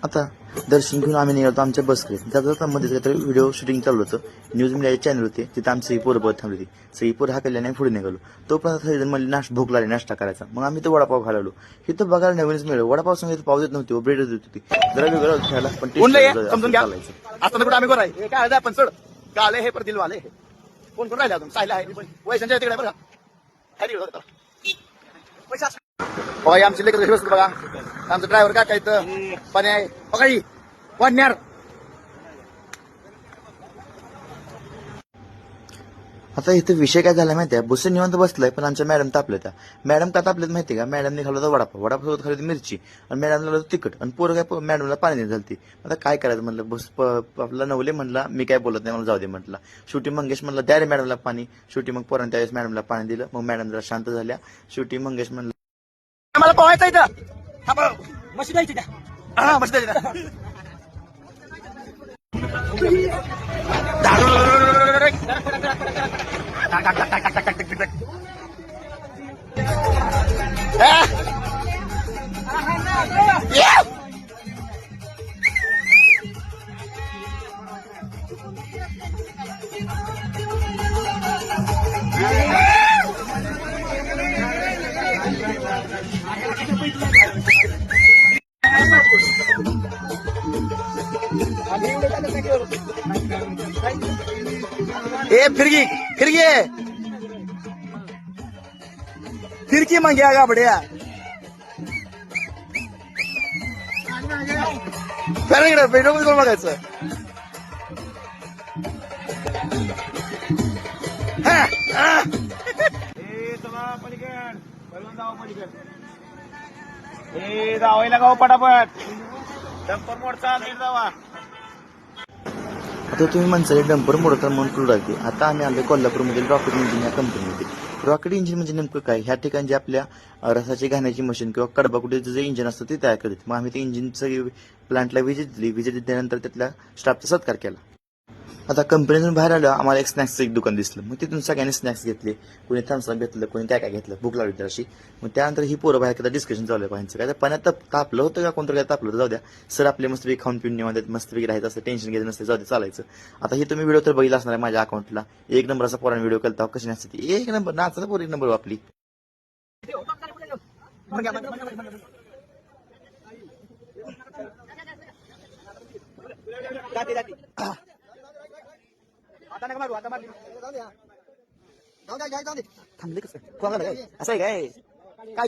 आता दर्शन घेऊन आम्ही निघालो आमच्या बसकडे. त्याचा मध्ये काहीतरी व्हिडिओ शूटिंग चालू होतं. न्यूज मीडियाचे चॅनल होते, तिथं आमची सगळी पोरं थांबली होती. सगळी पोरं हाकल्याने पुढे निघालो. तोपर्यंत सगळेजण मला भूक लागली नाश्ता करायचा. मग आम्ही तो वडापाव खायला आलो. इथं बघायला नवीनच मिळालं. वडापाव सांगितलं पाव देत नव्हती, ब्रेड देत होती. जरा वेगळं खायला पण समजून घ्या. आता कुठं आम्ही कराय हे काय आपण सोड काले हे परतील वाले कोण कोण राहिले अजून सायला आहे वैशांच्या तिकडे बघा होय आमची लेकर बसतो बघा. आमचं ड्रायव्हर काय काय तर पण आहे पकडी वाढणार. आता इथं विषय काय झाला माहिती आहे, बस निवांत बसलाय पण आमच्या मॅडम तापल्या त्या. मॅडम का तापल्यात माहिती का, मॅडमने खाल्ला होता वडापाव सोबत खाली होती मिरची आणि मॅडमला होतं तिखट आणि पोरं काय मॅडमला पाणी देत झालती. आता काय करायचं म्हणलं, बस आपला नवले म्हणला मी काय बोलत नाही, मला जाऊ दे म्हटलं. शेवटी मंगेश म्हणला द्या रे मॅडमला पाणी. शेवटी मग पोरांनी त्यावेळेस मॅडमला पाणी दिलं. मग मॅडम जरा शांत झाल्या. शेवटी मंगेश म्हणला मला पोहायचं इथं मशी द्यायची त्या हा मशी द्यायची ए फिरगी फिरगी फिरकी मग या गाबड्या इकडे पेटो कोण बघायचं जावायला गाव पटापट डंपर मोडचा नीट जावा. आता तुम्ही म्हणसाल डंपर मोडतात म्हणून क्रूड आहे. आता आम्ही आलो कोल्हापूरमधील रॉकेट इंजिन या कंपनीमध्ये. रॉकेट इंजिन म्हणजे नेमकं काय, ह्या ठिकाणी जे आपल्या रसाची घाण्याची मशीन किंवा कडबाकुटीचं जे इंजिन असतं ते तयार करतात. मग आम्ही ते इंजिनचं प्लांटला व्हिजिट दिली. व्हिजिट दिल्यानंतर त्यातल्या स्टाफचा सत्कार केला. आता कंपनीतून बाहेर आलं आम्हाला एक स्नॅक्सचं एक दुकान दिसलं. मग तिथून सगळ्यांनी स्नॅक्स घेतले. कोणी थम्सअप घेतलं, कोणी काय काय घेतलं. भूक लागली तर अशी. मग त्यानंतर ही पोरं बाहेर काय डिस्कशन चालू आहे पाहायचं काय पाण्यात तापलं होतं का कोणतं काय तापलं होतं जाऊ द्या. सर आपले मस्तपैकी खाऊन पिऊन निवांत मस्तपैकी राहायचं असं टेन्शन घ्यायचं नसते, जाऊ दे चालायचं. आता हे तुम्ही व्हिडिओ तर बघितला असणार आहे माझ्या अकाउंटला. एक नंबरचा पोराने व्हिडिओ केला कशी नसते एक नंबर नाचाचा पोर एक नंबर आपली. आता नका मारू आता मारली थांबले कसं असं आहे काय काय